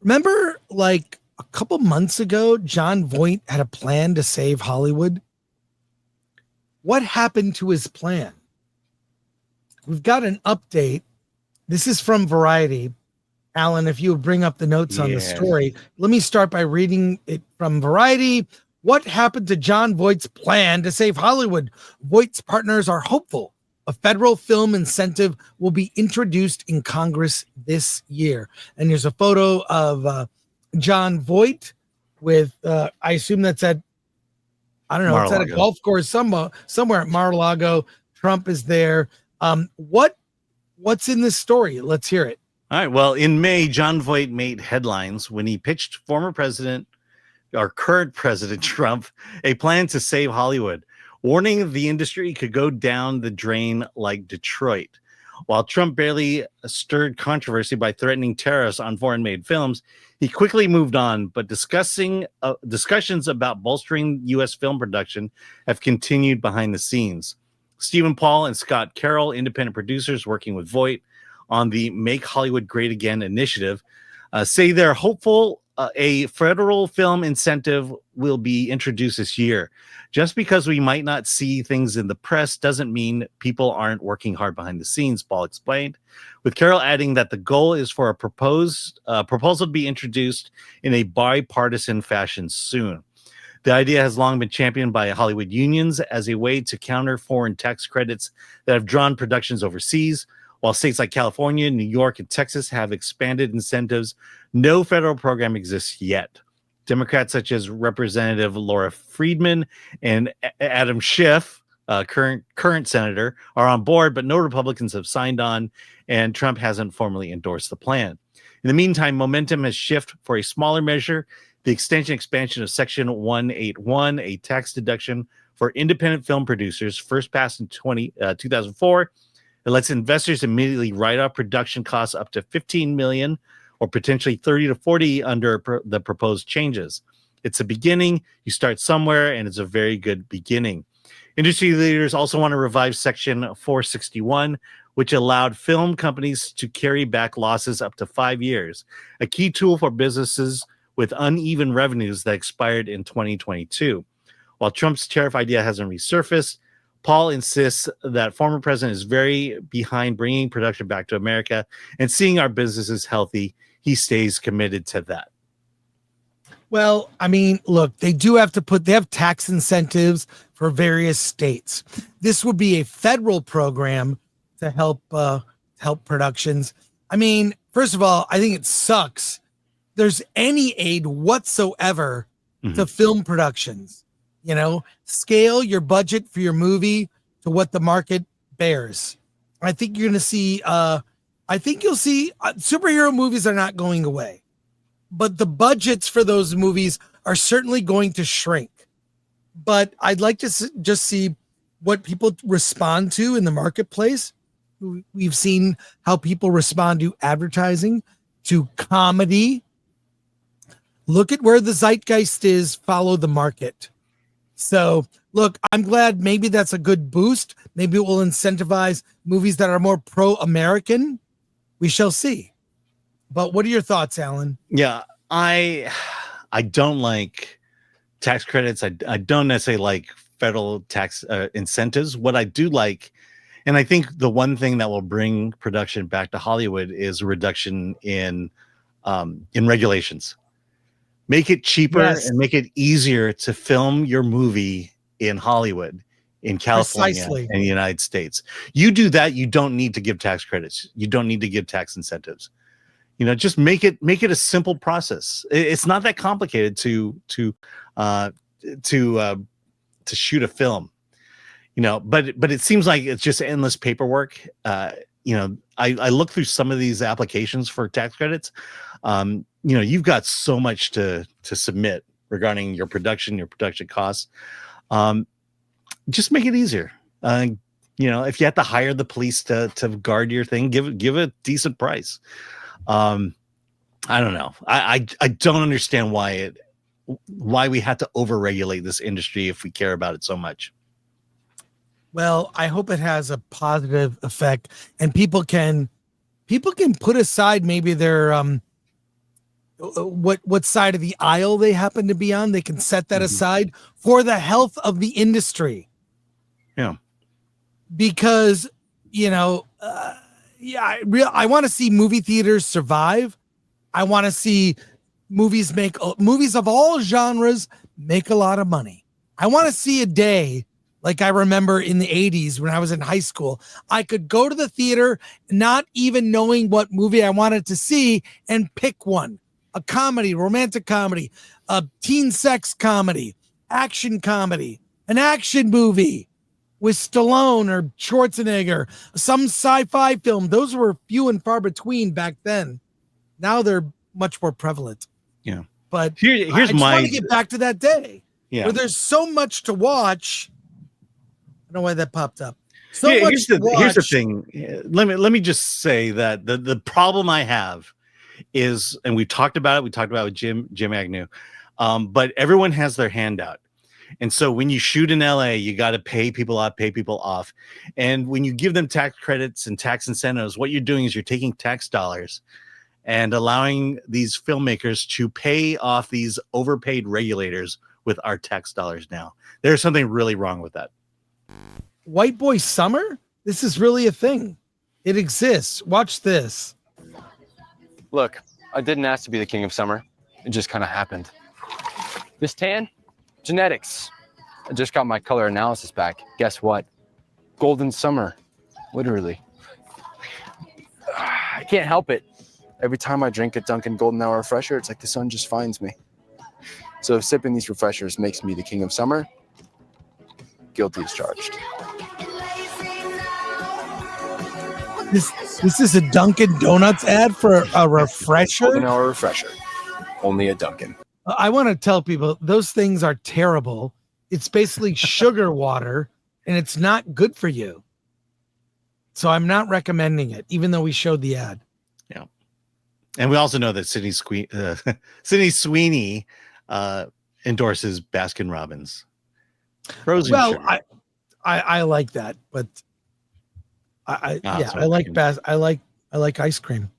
Remember, like a couple months ago, John Voight had a plan to save Hollywood. What happened to his plan? We've got an update. This is from Variety. Alan, if you would bring up the notes on the story, let me start by reading it from Variety. What happened to John Voight's plan to save Hollywood? Voight's partners are hopeful a federal film incentive will be introduced in Congress this year. And there's a photo of John Voight with, I assume that's at, I don't know, it's at a golf course somewhere at Mar-a-Lago. Trump is there. What's in this story? Let's hear it. All right. Well, in May, John Voight made headlines when he pitched current President Trump a plan to save Hollywood, warning the industry could go down the drain like Detroit. While Trump barely stirred controversy by threatening tariffs on foreign-made films, he quickly moved on, but discussions about bolstering U.S. film production have continued behind the scenes. Stephen Paul and Scott Carroll, independent producers working with Voight on the Make Hollywood Great Again initiative, say they're hopeful a federal film incentive will be introduced this year. Just because we might not see things in the press doesn't mean people aren't working hard behind the scenes, Paul explained, with Carroll adding that the goal is for a proposal to be introduced in a bipartisan fashion soon. The idea has long been championed by Hollywood unions as a way to counter foreign tax credits that have drawn productions overseas. While states like California, New York, and Texas have expanded incentives, no federal program exists yet. Democrats such as Representative Laura Friedman and Adam Schiff, current senator, are on board, but no Republicans have signed on, and Trump hasn't formally endorsed the plan. In the meantime, momentum has shifted for a smaller measure, the expansion of Section 181, a tax deduction for independent film producers, first passed in 2004. It lets investors immediately write off production costs up to $15 million or potentially 30 to 40 under the proposed changes. It's a beginning. You start somewhere, and it's a very good beginning. Industry leaders also want to revive Section 461, which allowed film companies to carry back losses up to 5 years, a key tool for businesses with uneven revenues that expired in 2022. While Trump's tariff idea hasn't resurfaced, Paul insists that former president is very behind bringing production back to America and seeing our businesses healthy. He stays committed to that. Well, I mean, look, they have tax incentives for various states. This would be a federal program to help productions. I mean, first of all, I think it sucks there's any aid whatsoever to film productions. You know, scale your budget for your movie to what the market bears. I think you're going to see, you'll see superhero movies are not going away, but the budgets for those movies are certainly going to shrink. But I'd like to just see what people respond to in the marketplace. We've seen how people respond to advertising, to comedy. Look at where the zeitgeist is, follow the market. So, look, I'm glad maybe that's a good boost. Maybe it will incentivize movies that are more pro-American. We shall see. But what are your thoughts, Alan? Yeah, I don't like tax credits. I don't necessarily like federal tax incentives. What I do like, and I think the one thing that will bring production back to Hollywood is a reduction in regulations. Make it cheaper and make it easier to film your movie in Hollywood, in California, and the United States. You do that, you don't need to give tax credits. You don't need to give tax incentives. You know, just make it a simple process. It's not that complicated to shoot a film. You know, but it seems like it's just endless paperwork. You know, I look through some of these applications for tax credits. You know, you've got so much to submit regarding your production costs. Just make it easier. You know, if you have to hire the police to guard your thing, give a decent price. I don't know. I don't understand why we have to overregulate this industry if we care about it so much. Well, I hope it has a positive effect, and people can put aside maybe their what side of the aisle they happen to be on. They can set that Mhm. aside for the health of the industry. Yeah. Because, I want to see movie theaters survive. I want to see movies of all genres make a lot of money. I want to see a day like I remember in the 80s when I was in high school. I could go to the theater not even knowing what movie I wanted to see and pick one. A comedy, romantic comedy, a teen sex comedy, action comedy, an action movie with Stallone or Schwarzenegger, some sci-fi film. Those were few and far between back then. Now they're much more prevalent. Yeah. But Here's I just my want to get back to that day yeah. where there's so much to watch. I don't know why that popped up. Here's the thing. Let me just say that the problem I have is, and we talked about it. We talked about it with Jim Agnew, but everyone has their hand out. And so when you shoot in LA, you got to pay people off. And when you give them tax credits and tax incentives, what you're doing is you're taking tax dollars and allowing these filmmakers to pay off these overpaid regulators with our tax dollars now. There's something really wrong with that. White Boy Summer? This is really a thing. It exists. Watch this. Look, I didn't ask to be the king of summer. It just kind of happened. This tan? Genetics. I just got my color analysis back. Guess what? Golden summer. Literally. I can't help it. Every time I drink a Dunkin' Golden Hour refresher, it's like the sun just finds me. So if sipping these refreshers makes me the king of summer, guilty as charged. This is a Dunkin' Donuts ad for a refresher? Golden Hour refresher. Only a Dunkin'. I want to tell people those things are terrible. It's basically sugar water, and it's not good for you. So I'm not recommending it, even though we showed the ad. Yeah. And we also know that Sydney Sweeney endorses Baskin Robbins. Frozen well, sugar. I like that, but I like ice cream.